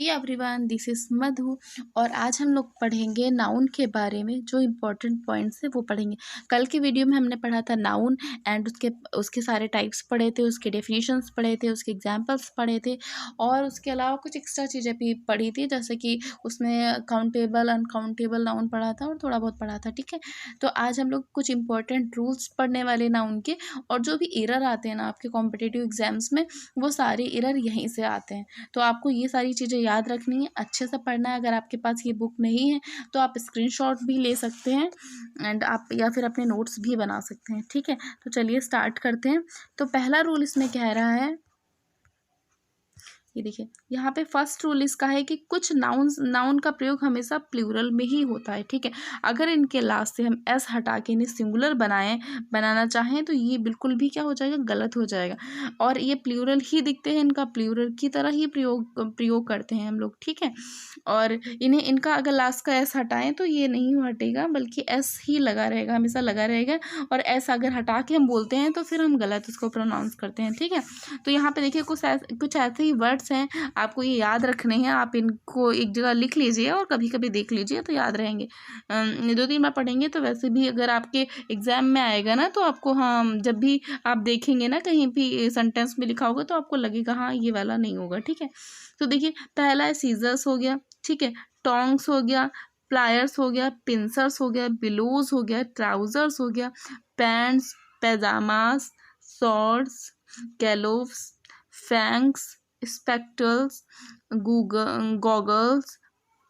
Everyone, this is मधु। और आज हम लोग पढ़ेंगे नाउन के बारे में। जो इम्पोर्टेंट पॉइंट्स है वो पढ़ेंगे। कल की वीडियो में हमने पढ़ा था नाउन एंड उसके सारे टाइप्स पढ़े थे, उसके डेफिनेशंस पढ़े थे, उसके एग्जांपल्स पढ़े थे और उसके अलावा कुछ एक्स्ट्रा चीज़ें भी पढ़ी थी, जैसे कि उसमें काउंटेबल अनकाउंटेबल नाउन पढ़ा था और थोड़ा बहुत पढ़ा था। ठीक है, तो आज हम लोग कुछ इंपॉर्टेंट रूल्स पढ़ने वाले नाउन के, और जो भी एरर आते हैं ना आपके कॉम्पिटिटिव एग्जाम्स में, वो सारे एरर यहीं से आते हैं। तो आपको ये सारी चीज़ें याद रखनी है, अच्छे से पढ़ना है। अगर आपके पास ये बुक नहीं है तो आप स्क्रीनशॉट भी ले सकते हैं एंड आप या फिर अपने नोट्स भी बना सकते हैं। ठीक है, तो चलिए स्टार्ट करते हैं। तो पहला रूल इसमें कह रहा है, ये देखिए यहाँ पे फर्स्ट रूल इसका है कि कुछ नाउन का प्रयोग हमेशा प्लूरल में ही होता है। ठीक है, अगर इनके लास्ट से हम एस हटा के इन्हें सिंगुलर बनाना चाहें तो ये बिल्कुल भी क्या हो जाएगा, गलत हो जाएगा। और ये प्लूरल ही दिखते हैं, इनका प्लूरल की तरह ही प्रयोग करते हैं हम लोग। ठीक है, और इनका अगर लास्ट का एस हटाएं तो ये नहीं हटेगा, बल्कि एस ही लगा रहेगा, हमेशा लगा रहेगा। और एस अगर हटा के हम बोलते हैं तो फिर हम गलत उसको प्रोनाउंस करते हैं। ठीक है, तो यहाँ पे देखिए कुछ ऐसे ही वर्ड्स हैं, आपको ये याद रखने हैं। आप इनको एक जगह लिख लीजिए और कभी कभी देख लीजिए तो याद रहेंगे। 2-3 बार पढ़ेंगे तो वैसे भी अगर आपके एग्जाम में आएगा ना, तो आपको, हाँ, जब भी आप देखेंगे ना कहीं भी सेंटेंस में लिखा होगा तो आपको लगेगा हाँ ये वाला नहीं होगा। ठीक है, तो देखिए पहला है सीजर्स हो गया, ठीक है, टोंग्स हो गया, प्लायर्स हो गया, पिंसर्स हो गया, बिलोज हो गया, ट्राउजर्स हो गया, pants, pyjamas, shorts, gallows, thanks, spectacles, goggles,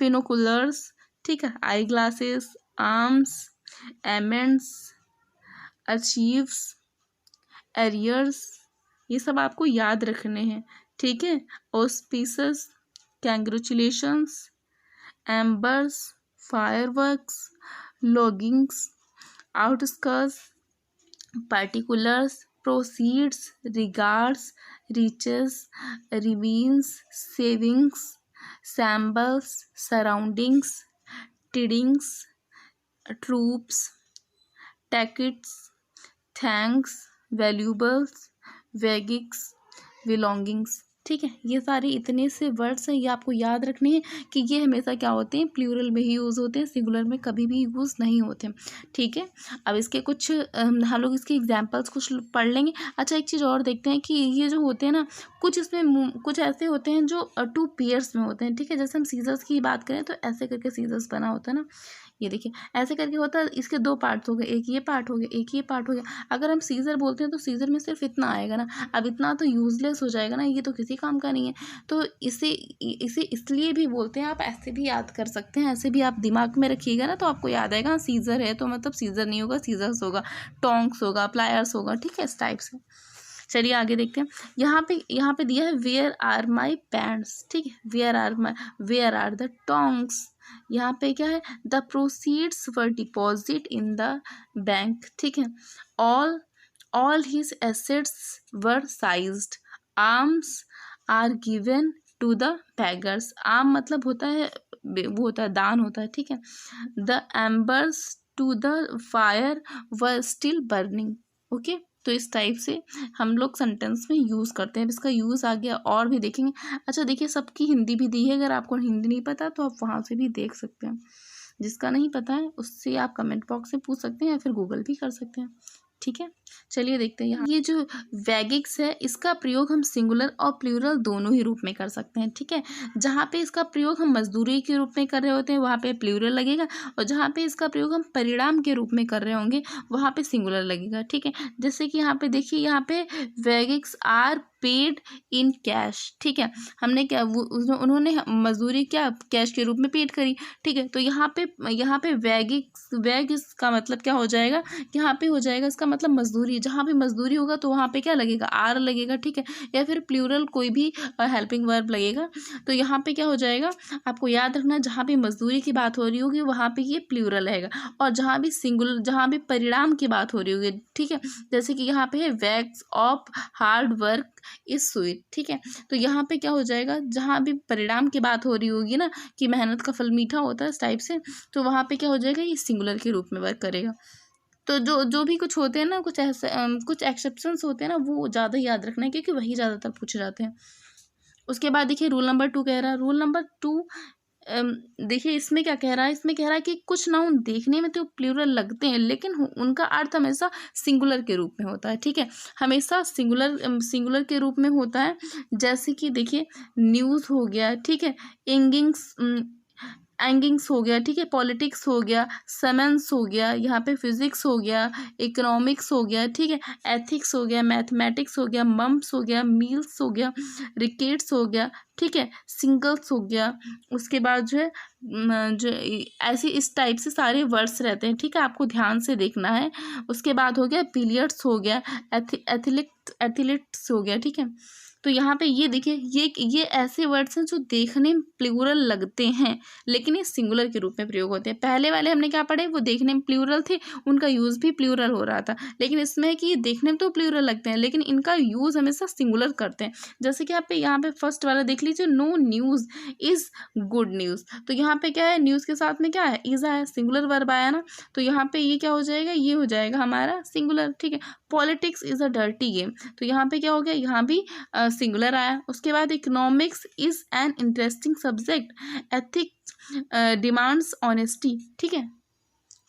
binoculars, ठीक है, eyeglasses, arms, amends, archives, arrears, ये सब आपको याद रखने हैं। ठीक है, auspices, congratulations, embers, fireworks, lodgings, outskirts, particulars, proceeds, regards, reaches, ravines, savings, samples, surroundings, tidings, troops, tackets, thanks, valuables, vagigs, belongings। ठीक है, ये सारे इतने से वर्ड्स हैं, ये आपको याद रखने हैं कि ये हमेशा क्या होते हैं, प्लूरल में ही यूज़ होते हैं, सिंगुलर में कभी भी यूज़ नहीं होते। ठीक है, अब इसके कुछ हम लोग इसके एग्जांपल्स कुछ पढ़ लेंगे। अच्छा, एक चीज़ और देखते हैं कि ये जो होते हैं ना, कुछ इसमें कुछ ऐसे होते हैं जो 2 पेयर्स में होते हैं। ठीक है, जैसे हम सीजर्स की बात करें तो ऐसे करके सीजर्स बना होता है ना, ये देखिए ऐसे करके होता है। इसके 2 पार्ट्स हो गए, एक ये पार्ट हो गया, एक ये पार्ट हो गया। अगर हम सीजर बोलते हैं तो सीजर में सिर्फ इतना आएगा ना, अब इतना तो यूजलेस हो जाएगा ना, ये तो किसी काम का नहीं है। तो इसे इसे इसलिए भी बोलते हैं, आप ऐसे भी याद कर सकते हैं, ऐसे भी आप दिमाग में रखिएगा ना तो आपको याद आएगा। सीजर है तो मतलब सीजर नहीं होगा, सीजर्स होगा, टोंक्स होगा, प्लायर्स होगा। ठीक है, इस टाइप से। चलिए आगे देखते हैं। यहाँ पे दिया है वेयर आर माई पैंट्स। ठीक है, वेयर आर द टोंग्स। यहाँ पे क्या है, the proceeds were deposit in the bank. ठीक है, all his assets were seized, arms are given to the beggars. Arm मतलब होता है, वो होता है दान होता है। ठीक है, the embers to the fire were still burning. Okay, तो इस टाइप से हम लोग सेंटेंस में यूज़ करते हैं। इसका यूज़ आ गया और भी देखेंगे। अच्छा देखिए, सबकी हिंदी भी दी है, अगर आपको हिंदी नहीं पता तो आप वहाँ से भी देख सकते हैं। जिसका नहीं पता है उससे आप कमेंट बॉक्स में पूछ सकते हैं या फिर गूगल भी कर सकते हैं। ठीक है, चलिए देखते हैं। यहाँ ये जो वैगिक्स है, इसका प्रयोग हम सिंगुलर और प्लूरल दोनों ही रूप में कर सकते हैं। ठीक है, जहाँ पे इसका प्रयोग हम मजदूरी के रूप में कर रहे होते हैं वहाँ पे प्लूरल लगेगा, और जहाँ पे इसका प्रयोग हम परिणाम के रूप में कर रहे होंगे वहाँ पे सिंगुलर लगेगा। ठीक है, जैसे कि यहाँ पे देखिए, यहाँ पे वैगिक्स आर पेड इन कैश। ठीक है, हमने क्या, उन्होंने मजदूरी क्या कैश के रूप में पेड करी। ठीक है, तो यहाँ पे वैगिक्स का मतलब क्या हो जाएगा, यहाँ पे हो जाएगा इसका मतलब मजदूरी। जहाँ पे मजदूरी होगा तो वहाँ पे क्या लगेगा, आर लगेगा। ठीक है, या फिर प्लूरल कोई भी हेल्पिंग वर्ब लगेगा। तो यहाँ पे क्या हो जाएगा, आपको याद रखना, जहाँ पे मजदूरी की बात हो रही होगी वहाँ पे ये प्लूरल रहेगा, और जहाँ भी परिणाम की बात हो रही होगी, ठीक है, जैसे कि यहाँ पे है wax of hard work is sweet. ठीक है, तो यहाँ पे क्या हो जाएगा, जहाँ भी परिणाम की बात हो रही होगी ना, कि मेहनत का फल मीठा होता है, इस टाइप से, तो वहाँ पे क्या हो जाएगा, ये सिंगुलर के रूप में वर्क करेगा। तो जो भी कुछ होते हैं ना, कुछ ऐसे कुछ एक्सेप्शंस होते हैं ना, वो ज़्यादा याद रखना है क्योंकि वही ज़्यादातर पूछे जाते हैं। उसके बाद देखिए रूल नंबर 2 कह रहा है, रूल नंबर 2 देखिए इसमें क्या कह रहा है, इसमें कह रहा है कि कुछ नाउन देखने में तो प्लूरल लगते हैं लेकिन उनका अर्थ हमेशा सिंगुलर के रूप में होता है, ठीक है, हमेशा सिंगुलर के रूप में होता है। जैसे कि देखिए न्यूज़ हो गया, ठीक है, एंगिंग्स एंगिंग्स हो गया, ठीक है, पॉलिटिक्स हो गया, समन्स हो गया, यहाँ पे फिजिक्स हो गया, इकोनॉमिक्स हो गया, ठीक है, एथिक्स हो गया, मैथमेटिक्स हो गया, मम्स हो गया, मील्स हो गया, रिकेट्स हो गया, ठीक है, सिंगल्स हो गया। उसके बाद जो है जो ऐसे इस टाइप से सारे वर्ड्स रहते हैं, ठीक है, आपको ध्यान से देखना है। उसके बाद हो गया बिलियर्ड्स हो गया, एथलीट्स हो गया, ठीक है। तो यहाँ पे ये देखिए ये ऐसे वर्ड्स हैं जो देखने में प्लूरल लगते हैं लेकिन ये सिंगुलर के रूप में प्रयोग होते हैं। पहले वाले हमने क्या पढ़े, वो देखने में प्लूरल थे, उनका यूज़ भी प्लूरल हो रहा था, लेकिन इसमें है कि ये देखने में तो प्लूरल लगते हैं लेकिन इनका यूज़ हमेशा सिंगुलर करते हैं। जैसे कि आप यहाँ पे फर्स्ट वाला देख लीजिए, no news is good news. तो यहाँ पे क्या है, न्यूज़ के साथ में क्या है, इज़ आया, सिंगुलर वर्ब आया ना, तो यहाँ पे ये क्या हो जाएगा, ये हो जाएगा हमारा सिंगुलर, ठीक है। Politics is a dirty game, तो यहाँ पे क्या हो गया, यहाँ भी सिंगुलर आया। उसके बाद economics is an interesting subject, ethics demands honesty, ठीक है,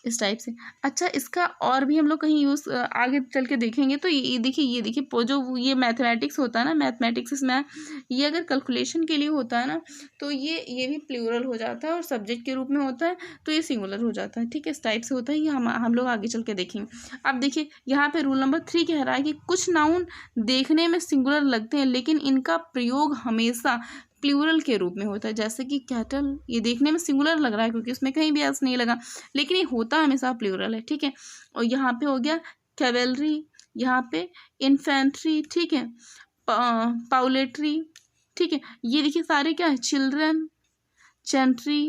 इस टाइप से। अच्छा, इसका और भी हम लोग कहीं यूज़ आगे चल के देखेंगे। तो ये देखिए जो ये मैथमेटिक्स होता है ना, मैथमेटिक्स इसमें ये अगर कैलकुलेशन के लिए होता है ना, तो ये भी प्लूरल हो जाता है और सब्जेक्ट के रूप में होता है तो ये सिंगुलर हो जाता है, ठीक है, इस टाइप से होता है। ये हम लोग आगे चल के देखेंगे। अब देखिए यहाँ पे रूल नंबर 3 कह रहा है कि कुछ नाउन देखने में सिंगुलर लगते हैं लेकिन इनका प्रयोग हमेशा प्लूरल के रूप में होता है। जैसे कि कैटल, ये देखने में सिंगुलर लग रहा है क्योंकि उसमें कहीं भी एस नहीं लगा, लेकिन ये होता हमेशा प्लूरल है, ठीक है। और यहाँ पे हो गया कैवेलरी, यहाँ पे इन्फेंट्री, ठीक है, पाउलेट्री, ठीक है, ये देखिए सारे क्या है, चिल्ड्रन, जेंट्री,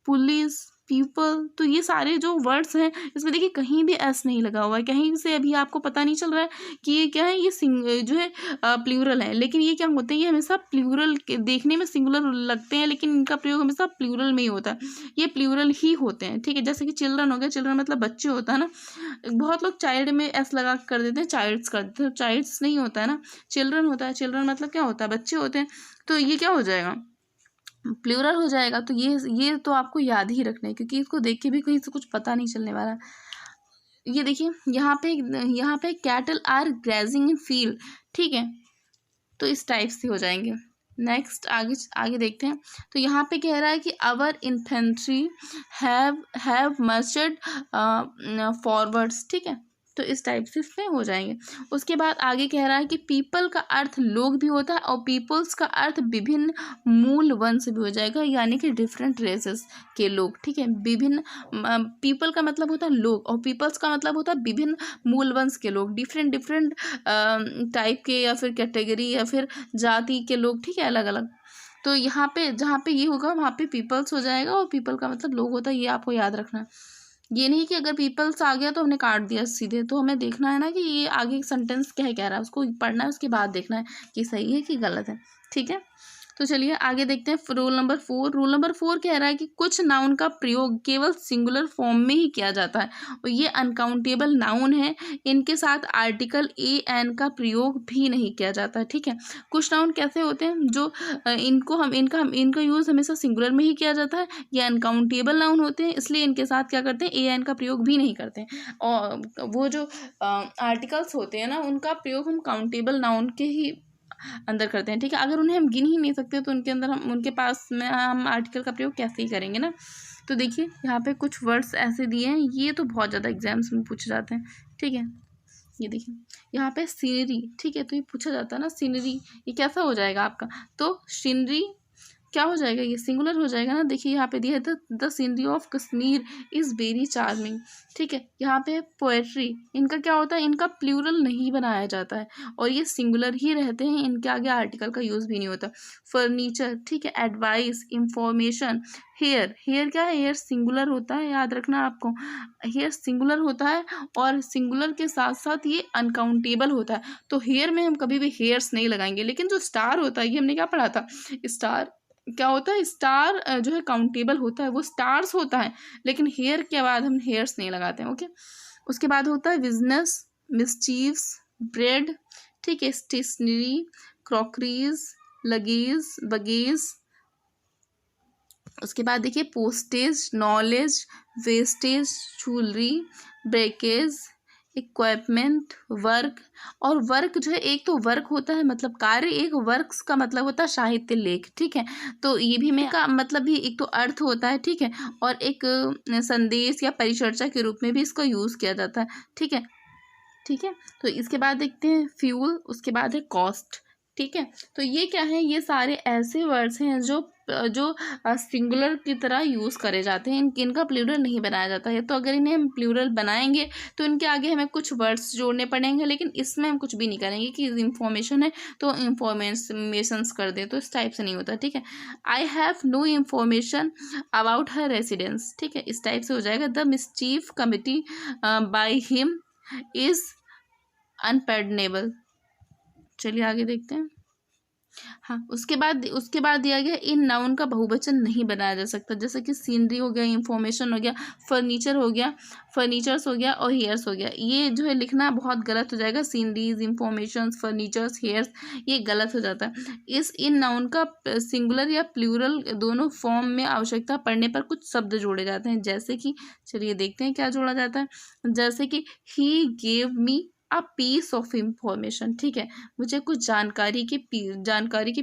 पुलिस, पीपल, तो ये सारे जो वर्ड्स हैं इसमें देखिए कहीं भी एस नहीं लगा हुआ है, कहीं से अभी आपको पता नहीं चल रहा है कि ये क्या है, ये जो है प्लूरल है, लेकिन ये क्या होते हैं, ये हमेशा प्लूरल के देखने में सिंगुलर लगते हैं लेकिन इनका प्रयोग हमेशा प्लूरल में ही होता है, ये प्लूरल ही होते हैं, ठीक है। जैसे कि चिल्ड्रन हो गया, चिल्ड्रन मतलब बच्चे होता है ना, बहुत लोग चाइल्ड में एस लगा कर देते हैं, चाइल्ड्स कर देते हैं, चाइल्ड्स नहीं होता है ना, चिल्ड्रन होता है, चिल्ड्रन मतलब क्या होता है, बच्चे होते हैं, तो ये क्या हो जाएगा, प्लूरल हो जाएगा। तो ये तो आपको याद ही रखना है क्योंकि इसको देख के भी कहीं से कुछ पता नहीं चलने वाला। ये देखिए यहाँ पे cattle are grazing in field, ठीक है, तो इस टाइप से हो जाएंगे। नेक्स्ट आगे देखते हैं। तो यहाँ पे कह रहा है कि अवर इन्फेंट्री हैव मर्चड फॉरवर्ड्स, ठीक है, तो इस टाइप से इसमें हो जाएंगे। उसके बाद आगे कह रहा है कि पीपल का अर्थ लोग भी होता है और पीपल्स का अर्थ विभिन्न मूल वंश भी हो जाएगा, यानी कि डिफरेंट रेसेस के लोग, ठीक है। विभिन्न पीपल का मतलब होता है लोग और पीपल्स का मतलब होता है विभिन्न मूल वंश के लोग, डिफरेंट टाइप के या फिर कैटेगरी या फिर जाति के लोग, ठीक है, अलग अलग। तो यहाँ पे जहाँ पे ये होगा वहाँ पे पीपल्स हो जाएगा और पीपल का मतलब लोग होता है, ये आपको याद रखना। ये नहीं कि अगर पीपल्स आ गया तो हमने काट दिया सीधे, तो हमें देखना है ना कि ये आगे सेंटेंस क्या कह रहा है, उसको पढ़ना है, उसके बाद देखना है कि सही है कि गलत है, ठीक है। तो चलिए आगे देखते हैं रूल नंबर 4। रूल नंबर 4 कह रहा है कि कुछ नाउन का प्रयोग केवल सिंगुलर फॉर्म में ही किया जाता है और ये अनकाउंटेबल नाउन है, इनके साथ आर्टिकल ए एन का प्रयोग भी नहीं किया जाता है, ठीक है। कुछ नाउन कैसे होते हैं जो इनका यूज़ हमेशा सिंगुलर में ही किया जाता है, ये अनकाउंटेबल नाउन होते हैं इसलिए इनके साथ क्या करते हैं, ए एन का प्रयोग भी नहीं करते हैं। और वो जो आर्टिकल्स होते हैं ना, उनका प्रयोग हम काउंटेबल नाउन के ही अंदर करते हैं, ठीक है। अगर उन्हें हम गिन ही नहीं सकते तो उनके अंदर उनके पास में हम आर्टिकल का प्रयोग कैसे ही करेंगे ना। तो देखिए यहाँ पे कुछ वर्ड्स ऐसे दिए हैं, ये तो बहुत ज़्यादा एग्जाम्स में पूछे जाते हैं, ठीक है। ये देखिए यहाँ पे सीनरी, ठीक है, तो ये पूछा जाता है ना सीनरी, ये कैसा हो जाएगा आपका, तो सीनरी क्या हो जाएगा, ये सिंगुलर हो जाएगा ना। देखिए यहाँ पे दिया है the scenery of Kashmir is very charming, ठीक है। यहाँ पे पोएट्री, इनका क्या होता है, इनका प्लूरल नहीं बनाया जाता है और ये सिंगुलर ही रहते हैं, इनके आगे आर्टिकल का यूज़ भी नहीं होता। फर्नीचर, ठीक है, एडवाइस, इंफॉर्मेशन, हेयर क्या है, हेयर सिंगुलर होता है, याद रखना आपको, हेयर सिंगुलर होता है और सिंगुलर के साथ साथ ये अनकाउंटेबल होता है। तो हेयर में हम कभी भी हेयर्स नहीं लगाएंगे, लेकिन जो स्टार होता है, ये हमने क्या पढ़ा था, स्टार क्या होता है, स्टार जो है काउंटेबल होता है, वो स्टार्स होता है, लेकिन हेयर के बाद हम हेयर्स नहीं लगाते हैं, ओके। उसके बाद होता है बिजनेस, मिसचीव्स, ब्रेड, ठीक है, स्टेशनरी, क्रॉकरीज, लगेज, बगेज। उसके बाद देखिए postage, knowledge, wastage, jewellery, breakage, equipment, work. और वर्क जो है, एक तो वर्क होता है मतलब कार्य, एक वर्क्स का मतलब होता है साहित्य, लेख, ठीक है। तो ये भी मैं का मतलब भी एक तो अर्थ होता है, ठीक है, और एक संदेश या परिचर्चा के रूप में भी इसका यूज़ किया जाता है, ठीक है। ठीक है, तो इसके बाद देखते हैं फ्यूल, उसके बाद है कॉस्ट, ठीक है। तो ये क्या है, ये सारे ऐसे वर्ड्स हैं जो सिंगुलर की तरह यूज़ करे जाते हैं, इनका प्लूरल नहीं बनाया जाता है। तो अगर इन्हें हम प्लूरल बनाएंगे तो इनके आगे हमें कुछ वर्ड्स जोड़ने पड़ेंगे, लेकिन इसमें हम कुछ भी नहीं करेंगे कि इंफॉर्मेशन है तो इंफॉर्मेशंस कर दें, तो इस टाइप से नहीं होता, ठीक है। I have no information about her residence, ठीक है, इस टाइप से हो जाएगा। The mischief committed by him is unpardonable. चलिए आगे देखते हैं। हाँ, उसके बाद दिया गया, इन नाउन का बहुवचन नहीं बनाया जा सकता, जैसे कि सीनरी हो गया, इंफॉर्मेशन हो गया, फर्नीचर हो गया, फर्नीचर्स हो गया और हेयर्स हो गया। ये जो है लिखना बहुत गलत हो जाएगा, सीनरीज, इंफॉर्मेशन, फर्नीचर्स, हेयर्स, ये गलत हो जाता है। इन नाउन का सिंगुलर या प्लूरल दोनों फॉर्म में आवश्यकता पड़ने पर कुछ शब्द जोड़े जाते हैं, जैसे कि चलिए देखते हैं क्या जोड़ा जाता है। जैसे कि he gave me a piece of information, ठीक है, मुझे कुछ जानकारी के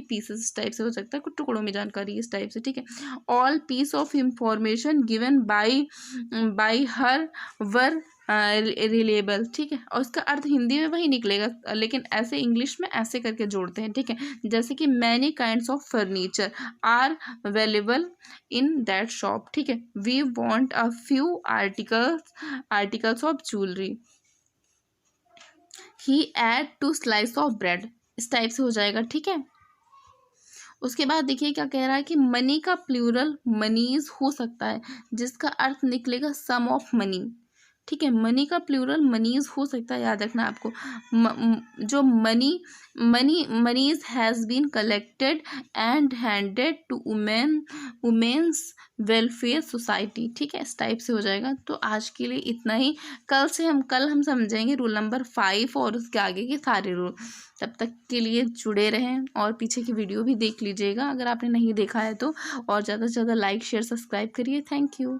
पीसेस, इस टाइप से हो सकता है, कुछ टुकड़ों में जानकारी इस टाइप से, ठीक है। All piece of information given by her were reliable, ठीक है। और उसका अर्थ हिंदी में वही निकलेगा, लेकिन ऐसे इंग्लिश में ऐसे करके जोड़ते हैं, ठीक है। जैसे कि many kinds of furniture are available in that shop, ठीक है। We want a few articles of jewellery. He had two slice of bread, इस टाइप से हो जाएगा, ठीक है। उसके बाद देखिए क्या कह रहा है कि मनी का प्लूरल मनीज हो सकता है, जिसका अर्थ निकलेगा सम ऑफ मनी, ठीक है। मनी का प्लूरल मनीज हो सकता है, याद रखना आपको। जो monies has been collected and handed to women's welfare society, ठीक है, इस टाइप से हो जाएगा। तो आज के लिए इतना ही। कल हम समझेंगे रूल नंबर 5 और उसके आगे के सारे रूल। तब तक के लिए जुड़े रहें और पीछे की वीडियो भी देख लीजिएगा अगर आपने नहीं देखा है तो, और ज़्यादा से ज़्यादा लाइक शेयर सब्सक्राइब करिए। Thank you.